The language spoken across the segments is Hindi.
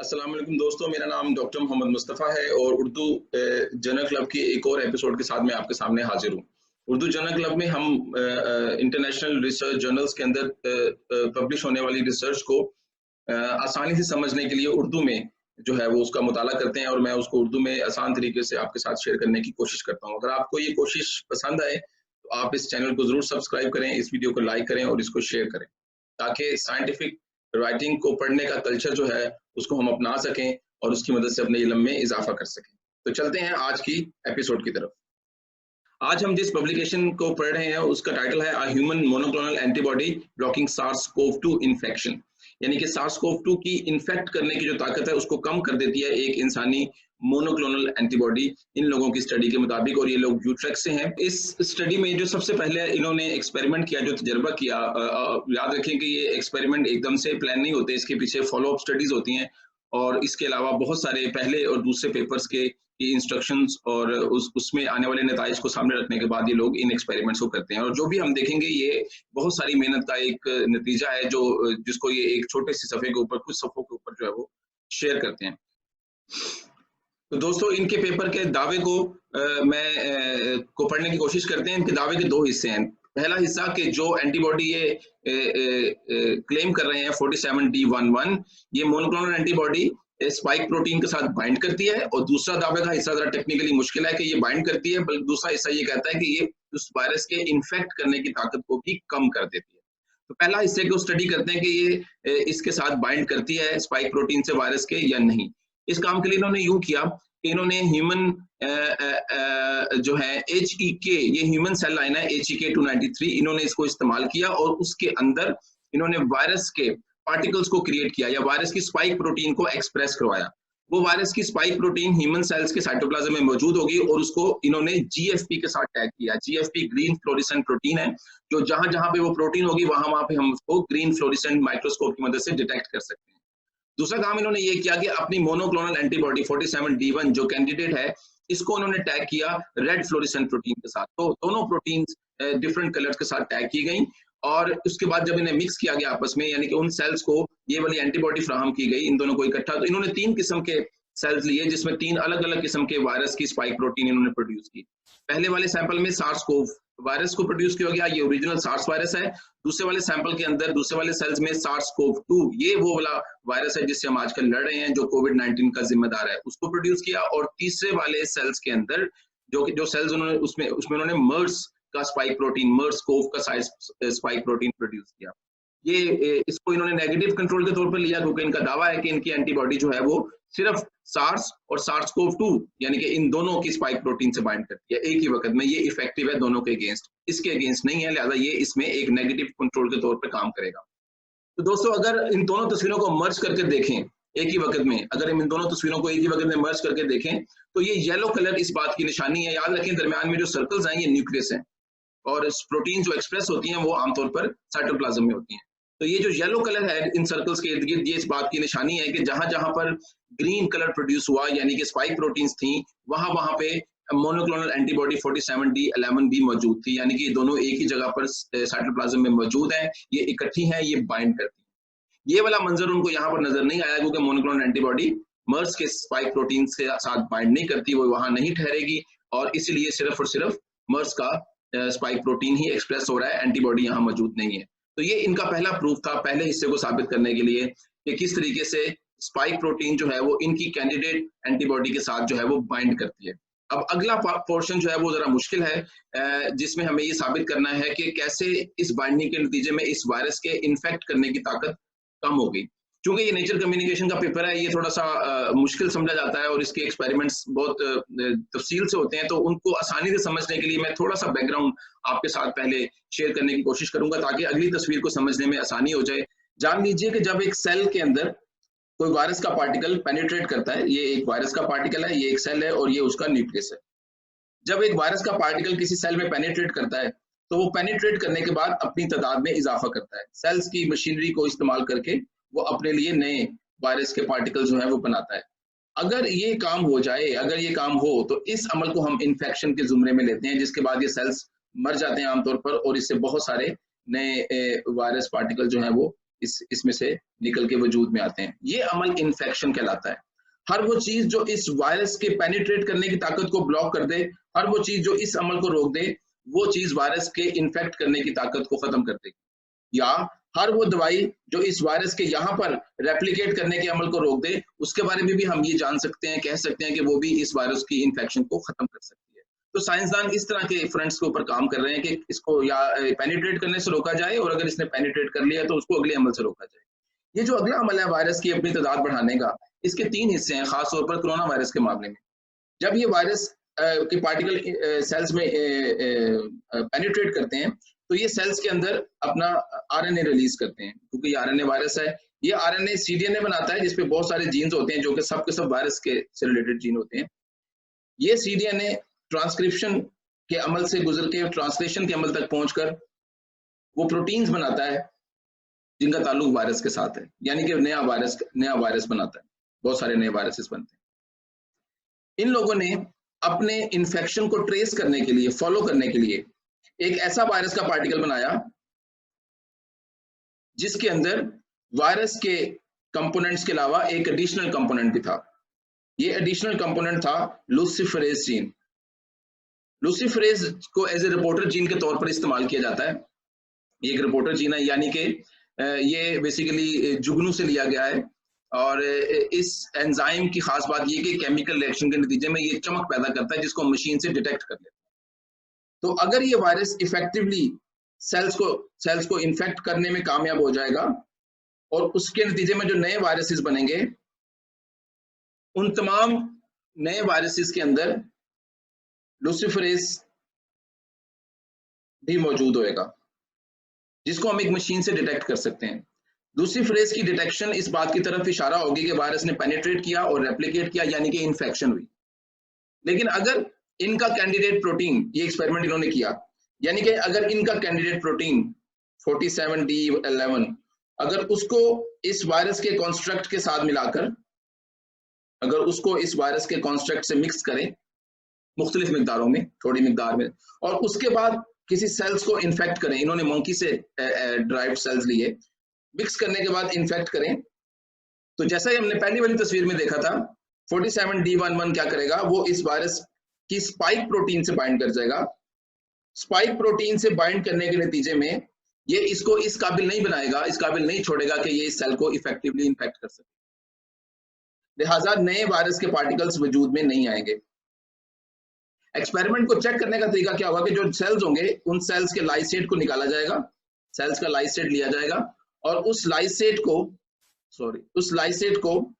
अस्सलाम वालेकुम दोस्तों, मेरा नाम डॉक्टर मोहम्मद मुस्तफ़ा है और उर्दू जर्नल क्लब की एक और एपिसोड के साथ मैं आपके सामने हाजिर हूँ। उर्दू जर्नल क्लब में हम इंटरनेशनल रिसर्च जर्नल्स के अंदर पब्लिश होने वाली रिसर्च को आसानी से समझने के लिए उर्दू में जो है वो उसका मुताला करते हैं और मैं उसको उर्दू में आसान तरीके से आपके साथ शेयर करने की कोशिश करता हूँ। अगर आपको ये कोशिश पसंद आए, तो आप इस चैनल को ज़रूर सब्सक्राइब करें, इस वीडियो को लाइक करें और इसको शेयर करें, ताकि साइंटिफिक राइटिंग को पढ़ने का कल्चर जो है उसको हम अपना सकें और उसकी मदद से अपने इल्म में इजाफा कर सकें। तो चलते हैं आज की एपिसोड की तरफ। आज हम जिस पब्लिकेशन को पढ़ रहे हैं उसका टाइटल है a human monoclonal antibody blocking SARS CoV two infection, यानी कि सार्स-कोव-2 की इन्फेक्ट करने की जो ताकत है उसको कम कर देती है एक इंसानी मोनोक्लोनल एंटीबॉडी, इन लोगों की स्टडी के मुताबिक, और ये लोग यूट्रेक्स से हैं। इस स्टडी में जो सबसे पहले इन्होंने एक्सपेरिमेंट किया, जो तजर्बा किया, याद रखें कि ये एक्सपेरिमेंट एकदम से प्लान नहीं होते, इसके पीछे फॉलो अप स्टडीज होती हैं और इसके अलावा बहुत सारे पहले और दूसरे पेपर्स के इंस्ट्रक्शंस और उसमें आने वाले नताइज को सामने रखने के बाद ये लोग इन एक्सपेरिमेंट्स को करते हैं। और जो भी हम देखेंगे ये बहुत सारी मेहनत का एक नतीजा है, जो जिसको ये एक छोटे से सफ़े के ऊपर, कुछ सफ़ों के ऊपर जो है वो शेयर करते हैं। तो दोस्तों, इनके पेपर के दावे को को पढ़ने की कोशिश करते हैं। इनके दावे के दो हिस्से हैं। पहला हिस्सा कि जो एंटीबॉडी ये क्लेम कर रहे हैं 47D11, ये मोनोक्लोनल एंटीबॉडी स्पाइक प्रोटीन के साथ बाइंड करती है, और दूसरा दावे का हिस्सा जरा टेक्निकली मुश्किल है कि ये बाइंड करती है, बल्कि दूसरा हिस्सा ये कहता है कि ये उस वायरस के इन्फेक्ट करने की ताकत को भी कम कर देती है। तो पहला हिस्से को स्टडी करते हैं कि ये इसके साथ बाइंड करती है स्पाइक प्रोटीन से वायरस के या नहीं। इस काम के लिए इन्होंने यूं किया, इन्होंने ह्यूमन जो है HEK, ये ह्यूमन सेल लाइन है HEK293, इन्होंने इसको इस्तेमाल किया और उसके अंदर इन्होंने वायरस के पार्टिकल्स को क्रिएट किया या वायरस की स्पाइक प्रोटीन को एक्सप्रेस करवाया। वो वायरस की स्पाइक प्रोटीन ह्यूमन सेल्स के साइटोप्लाज्म में मौजूद होगी और उसको इन्होंने GFP के साथ टैग किया। GFP ग्रीन फ्लोरेसेंट प्रोटीन है, जो जहां जहां पे वो प्रोटीन होगी वहां पे हम उसको ग्रीन फ्लोरेसेंट माइक्रोस्कोप की मदद से डिटेक्ट कर सकते हैं। दूसरा काम इन्होंने ये किया कि अपनी मोनोक्लोनल एंटीबॉडी 47D1 जो कैंडिडेट है, इसको उन्होंने टैग किया रेड फ्लोरेसेंट प्रोटीन के साथ। तो दोनों प्रोटीन्स डिफरेंट कलर्स के साथ टैग की गई और उसके बाद जब इन्हें मिक्स किया गया आपस में, यानी कि उन सेल्स को ये वाली एंटीबॉडी फ्राहम की गई इन दोनों को इकट्ठा, तो इन्होंने 3 किस्म के सेल्स लिए जिसमें 3 अलग अलग किस्म के वायरस की स्पाइक प्रोटीन इन्होंने प्रोड्यूस की। पहले वाले सैंपल में सार्स कोव वायरस को प्रोड्यूस किया गया, ये ओरिजिनल सार्स वायरस है। दूसरे वाले सैंपल के अंदर, दूसरे वाले सेल्स में सार्स-कोव-2, ये वो वाला वायरस है जिससे हम आजकल लड़ रहे हैं, जो कोविड-19 का जिम्मेदार है, उसको प्रोड्यूस किया। और तीसरे वाले सेल्स के अंदर जो सेल्स उन्होंने उसमें उन्होंने मर्स का स्पाइक प्रोटीन, मर्स-कोव का स्पाइक प्रोटीन प्रोड्यूस किया। ये इसको इन्होंने नेगेटिव कंट्रोल के तौर पर लिया, क्योंकि इनका दावा है कि इनकी एंटीबॉडी जो है वो सिर्फ सार्स और सार्स-कोव-2 यानी कि इन दोनों की स्पाइक प्रोटीन से बाइंड करती है एक ही वक्त में। ये इफेक्टिव है दोनों के अगेंस्ट, इसके अगेंस्ट नहीं है, लिहाजा ये इसमें एक नेगेटिव कंट्रोल के तौर पर काम करेगा। तो दोस्तों, अगर इन दोनों तस्वीरों को मर्ज करके देखें एक ही वक्त में, अगर हम इन दोनों तस्वीरों को एक ही वक्त में मर्ज करके देखें, तो ये येलो कलर इस बात की निशानी है। याद रखें, दरमियान में जो सर्कल्स हैं ये न्यूक्लियस हैं और प्रोटीन जो एक्सप्रेस होती हैं वो आमतौर पर साइटोप्लाज्म में होती हैं। तो ये जो येलो कलर है इन सर्कल्स के इर्द गिर्द, ये इस बात की निशानी है कि जहां जहां पर ग्रीन कलर प्रोड्यूस हुआ, यानी कि स्पाइक प्रोटीन्स थी, वहां वहां पे मोनोक्लोनल एंटीबॉडी 47D11 भी मौजूद थी, यानी कि दोनों एक ही जगह पर साइटोप्लाज्म में मौजूद हैं, ये इकट्ठी हैं, ये बाइंड करती हैं। ये वाला मंजर उनको यहाँ पर नजर नहीं आया, क्योंकि मोनोक्लोनल एंटीबॉडी मर्स के स्पाइक प्रोटीन से साथ बाइंड नहीं करती, वो वहां नहीं ठहरेगी, और इसलिए सिर्फ और सिर्फ मर्स का स्पाइक प्रोटीन ही एक्सप्रेस हो रहा है, एंटीबॉडी यहाँ मौजूद नहीं है। तो ये इनका पहला प्रूफ था, पहले हिस्से को साबित करने के लिए कि किस तरीके से स्पाइक प्रोटीन जो है वो इनकी कैंडिडेट एंटीबॉडी के साथ जो है वो बाइंड करती है। अब अगला पोर्शन जो है वो जरा मुश्किल है, जिसमें हमें ये साबित करना है कि कैसे इस बाइंडिंग के नतीजे में इस वायरस के इन्फेक्ट करने की ताकत कम हो गई। चूंकि ये नेचर कम्युनिकेशन का पेपर है, ये थोड़ा सा मुश्किल समझा जाता है और इसके एक्सपेरिमेंट्स बहुत तफसील से होते हैं, तो उनको आसानी से समझने के लिए मैं थोड़ा सा बैकग्राउंड आपके साथ पहले शेयर करने की कोशिश करूंगा, ताकि अगली तस्वीर को समझने में आसानी हो जाए। जान लीजिए कि जब एक सेल के अंदर कोई वायरस का पार्टिकल पेनिट्रेट करता है, ये एक वायरस का पार्टिकल है, ये एक सेल है और ये उसका न्यूक्लियस है। जब एक वायरस का पार्टिकल किसी सेल में पेनिट्रेट करता है, तो वो पेनिट्रेट करने के बाद अपनी तादाद में इजाफा करता है, सेल्स की मशीनरी को इस्तेमाल करके वो अपने लिए नए वायरस के पार्टिकल जो है वो बनाता है। अगर ये काम हो जाए, अगर ये काम हो, तो इस अमल को हम इन्फेक्शन के जुमरे में लेते हैं, जिसके बाद ये सेल्स मर जाते हैं आमतौर पर और इससे बहुत सारे नए वायरस पार्टिकल जो है वो इसमें से निकल के वजूद में आते हैं। ये अमल इन्फेक्शन कहलाता है। हर वो चीज जो इस वायरस के पेनिट्रेट करने की ताकत को ब्लॉक कर दे, हर वो चीज जो इस अमल को रोक दे, वो चीज वायरस के इन्फेक्ट करने की ताकत को खत्म कर देगी। या हर वो दवाई जो इस वायरस के यहाँ पर रेप्लिकेट करने के अमल को रोक दे, उसके बारे में भी हम ये जान सकते हैं, कह सकते हैं कि वो भी इस वायरस की इन्फेक्शन को खत्म कर सकती है। तो साइंसदान इस तरह के फ्रंट्स के ऊपर काम कर रहे हैं कि इसको या पेनिट्रेट करने से रोका जाए, और अगर इसने पेनिट्रेट कर लिया तो उसको अगले अमल से रोका जाए। ये जो अगला अमल है वायरस की अपनी तादाद बढ़ाने का, इसके 3 हिस्से हैं, खासतौर पर कोरोना वायरस के मामले में। जब ये वायरस के पार्टिकल सेल्स में पेनिट्रेट करते हैं, तो ये सेल्स के अंदर अपना आरएनए रिलीज करते हैं, क्योंकि ये आरएनए वायरस है। ये आरएनए सीडीएनए बनाता है, जिसपे बहुत सारे जीन्स होते हैं जो कि सब के सब वायरस के से रिलेटेड जीन होते हैं। ये सीडीएनए ट्रांसक्रिप्शन के अमल से गुजर के ट्रांसलेशन के अमल तक पहुंचकर वो प्रोटीन्स बनाता है जिनका ताल्लुक वायरस के साथ है, यानी कि नया वायरस बनाता है। बहुत सारे नए वायरसेस बनते हैं। इन लोगों ने अपने इन्फेक्शन को ट्रेस करने के लिए, फॉलो करने के लिए एक ऐसा वायरस का पार्टिकल बनाया जिसके अंदर वायरस के कंपोनेंट्स के अलावा एक एडिशनल कंपोनेंट भी था। ये एडिशनल कंपोनेंट था लूसिफरेज जीन। लूसिफरेज को एज ए रिपोर्टर जीन के तौर पर इस्तेमाल किया जाता है। ये एक रिपोर्टर जीन है, यानी कि ये बेसिकली जुगनू से लिया गया है, और इस एंजाइम की खास बात ये कि केमिकल रिएक्शन के नतीजे में ये चमक पैदा करता है जिसको मशीन से डिटेक्ट कर लेता है। तो अगर ये वायरस इफेक्टिवली सेल्स को इन्फेक्ट करने में कामयाब हो जाएगा, और उसके नतीजे में जो नए वायरसेस बनेंगे, उन तमाम नए वायरसेस के अंदर लूसिफरेज भी मौजूद होएगा, जिसको हम एक मशीन से डिटेक्ट कर सकते हैं। लूसिफरेज की डिटेक्शन इस बात की तरफ इशारा होगी कि वायरस ने पेनिट्रेट किया और रेप्लिकेट किया, यानी कि इन्फेक्शन हुई। लेकिन अगर इनका कैंडिडेट प्रोटीन, ये एक्सपेरिमेंट इन्होंने किया, यानी कि अगर इनका कैंडिडेट प्रोटीन 47D11 अगर उसको इस वायरस के कॉन्स्ट्रक्ट के साथ मिलाकर, अगर उसको इस वायरस के कॉन्स्ट्रक्ट से मिक्स करें मुख्तलिफ मिकदारों में, थोड़ी मिकदार में, और उसके बाद किसी सेल्स को इन्फेक्ट करें, इन्होंने मंकी से ड्राइव्ड सेल्स लिए, मिक्स करने के बाद इन्फेक्ट करें, तो जैसा ही हमने पहली वाली तस्वीर में देखा था, 47D11 क्या करेगा, वो इस वायरस की स्पाइक प्रोटीन से बाइंड कर जाएगा। स्पाइक प्रोटीन से बाइंड करने के नतीजे में ये इसको इस काबिल नहीं बनाएगा, इस काबिल नहीं छोड़ेगा कि ये इस सेल को इफेक्टिवली इन्फेक्ट कर सके। लिहाजा नए वायरस के पार्टिकल्स वजूद में नहीं आएंगे। एक्सपेरिमेंट को चेक करने का तरीका क्या होगा कि जो सेल्स होंगे, उन सेल्स के लाइसेट को निकाला जाएगा, सेल्स का लाइसेट लिया जाएगा, और उस लाइसेट को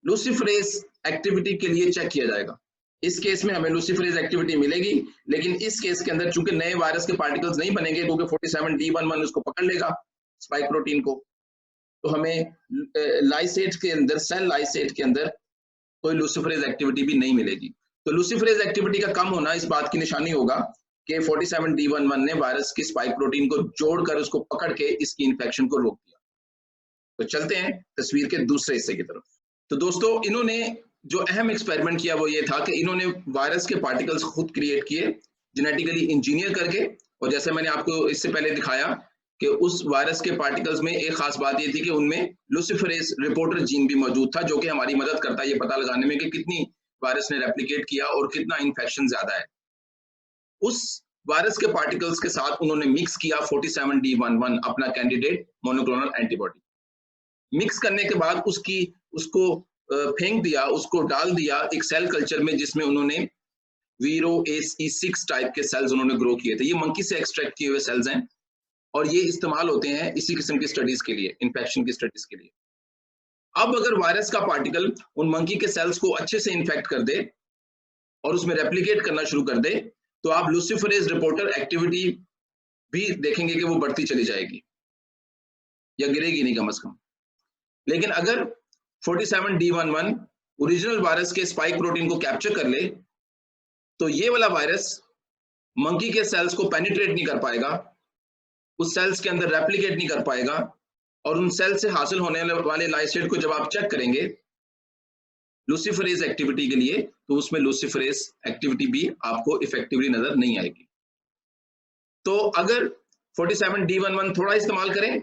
लूसिफरेज एक्टिविटी के लिए चेक किया जाएगा। इस केस में हमें लूसिफरेज एक्टिविटी मिलेगी, लेकिन इस केस के अंदर चूंकि नए वायरस के पार्टिकल्स नहीं बनेंगे, क्योंकि 47D11 उसको पकड़ लेगा स्पाइक प्रोटीन को, तो हमें लाइसेट के अंदर, सेल लाइसेट के अंदर कोई लूसिफरेज एक्टिविटी भी नहीं मिलेगी। तो लूसिफरेज एक्टिविटी का कम होना इस बात की निशानी होगा कि 47D11 ने वायरस की स्पाइक प्रोटीन को जोड़कर उसको पकड़ के इसकी इन्फेक्शन को रोक दिया। तो चलते हैं तस्वीर के दूसरे हिस्से की तरफ। तो दोस्तों, इन्होंने जो अहम एक्सपेरिमेंट किया वो ये था कि इन्होंने वायरस के पार्टिकल्स खुद क्रिएट किए जेनेटिकली इंजीनियर करके, और जैसे मैंने आपको इससे पहले दिखाया कि उस वायरस के पार्टिकल्स में एक खास बात ये थी कि उनमें लूसिफरेज रिपोर्टर जीन भी मौजूद था, जो कि हमारी मदद करता है ये पता लगाने में कि कितनी वायरस ने रेप्लिकेट किया और कितना इन्फेक्शन ज्यादा है। उस वायरस के पार्टिकल्स के साथ उन्होंने मिक्स किया 47D11 अपना कैंडिडेट मोनोक्लोनल एंटीबॉडी। मिक्स करने के बाद उसको फेंक दिया, उसको डाल दिया एक सेल कल्चर में, जिसमें उन्होंने वीरो ACE6 टाइप के सेल्स उन्होंने ग्रो किए थे। ये मंकी से एक्सट्रैक्ट किए हुए सेल्स हैं, और ये इस्तेमाल होते हैं इसी किस्म की स्टडीज के लिए, इन्फेक्शन की स्टडीज के लिए। अब अगर वायरस का पार्टिकल उन मंकी के सेल्स को अच्छे से इन्फेक्ट कर दे और उसमें रेप्लिकेट करना शुरू कर दे, तो आप लूसिफरेज रिपोर्टर एक्टिविटी भी देखेंगे कि वो बढ़ती चली जाएगी या गिरेगी नहीं कम से कम। लेकिन अगर 47D11 ओरिजिनल वायरस के स्पाइक प्रोटीन को कैप्चर कर ले, तो ये वाला वायरस मंकी के सेल्स को पेनिट्रेट नहीं कर पाएगा, उस सेल्स के अंदर रेप्लिकेट नहीं कर पाएगा, और उन सेल से हासिल होने वाले लाइसेट को जब आप चेक करेंगे लूसिफरेज एक्टिविटी के लिए, तो उसमें लूसिफरेज एक्टिविटी भी आपको इफेक्टिवली नजर नहीं आएगी। तो अगर 47D11 थोड़ा इस्तेमाल करें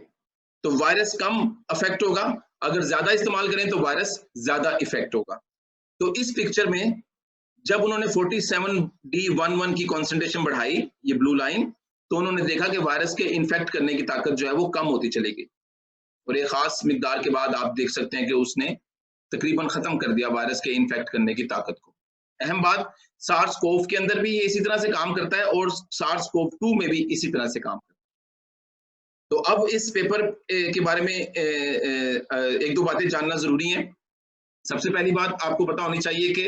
तो वायरस कम अफेक्ट होगा, अगर ज्यादा इस्तेमाल करें तो वायरस ज्यादा इफेक्ट होगा। तो इस पिक्चर में जब उन्होंने 47D11 की कॉन्सेंट्रेशन बढ़ाई, ये ब्लू लाइन, तो उन्होंने देखा कि वायरस के इन्फेक्ट करने की ताकत जो है वो कम होती चली गई, और एक खास मिकदार के बाद आप देख सकते हैं कि उसने तकरीबन खत्म कर दिया वायरस के इन्फेक्ट करने की ताकत को। अहम बात, सार्स कोव के अंदर भी ये इसी तरह से काम करता है और सार्स कोव 2 में भी इसी तरह से काम करता है। तो अब इस पेपर के बारे में एक दो बातें जानना जरूरी है। सबसे पहली बात आपको पता होनी चाहिए कि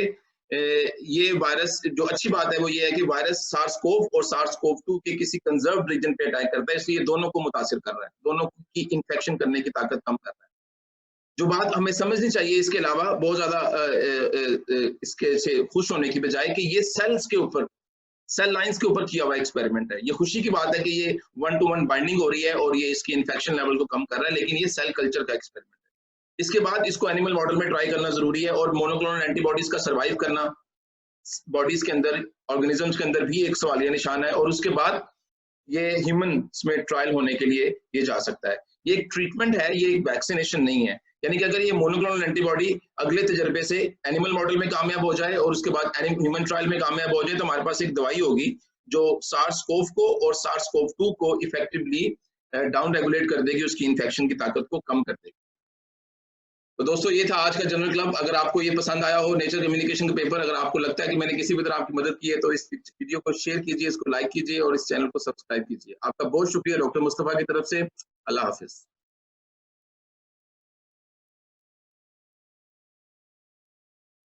ये वायरस, जो अच्छी बात है वो ये है कि वायरस सार्स कोव और सार्स कोव 2 के किसी कंजर्व्ड रीजन पे अटैक करता है, इसलिए दोनों को मुतासिर कर रहा है, दोनों की इन्फेक्शन करने की ताकत कम कर रहा है। जो बात हमें समझनी चाहिए इसके अलावा, बहुत ज्यादा इसके से खुश होने की बजाय, कि ये सेल्स के ऊपर, सेल लाइंस के ऊपर किया हुआ एक्सपेरिमेंट है। ये खुशी की बात है कि ये 1-to-1 बाइंडिंग हो रही है और ये इसकी इन्फेक्शन लेवल को कम कर रहा है, लेकिन ये सेल कल्चर का एक्सपेरिमेंट है। इसके बाद इसको एनिमल मॉडल में ट्राई करना जरूरी है, और मोनोक्लोनल एंटीबॉडीज का सर्वाइव करना बॉडीज के अंदर, ऑर्गेनिजम्स के अंदर भी एक सवालिया निशान है, और उसके बाद ये ह्यूमंस में ट्रायल होने के लिए ये जा सकता है। ये एक ट्रीटमेंट है, ये एक वैक्सीनेशन नहीं है। यानी कि अगर ये मोनोक्लोनल एंटीबॉडी अगले तजर्बे से एनिमल मॉडल में कामयाब हो जाए और उसके बाद ह्यूमन ट्रायल में कामयाब हो जाए, तो हमारे पास एक दवाई होगी जो सार्स कोव को और सार्स कोव 2 को इफेक्टिवली डाउन रेगुलेट कर देगी, उसकी इन्फेक्शन की ताकत को कम कर देगी। तो दोस्तों, ये था आज का जनरल क्लब। अगर आपको ये पसंद आया हो, नेचर कम्युनिकेशन का पेपर, अगर आपको लगता है कि मैंने किसी भी तरह आपकी मदद की है, तो इस वीडियो को शेयर कीजिए, इसको लाइक कीजिए और इस चैनल को सब्सक्राइब कीजिए। आपका बहुत शुक्रिया डॉक्टर मुस्तफा की तरफ से। अल्लाह हाफिज।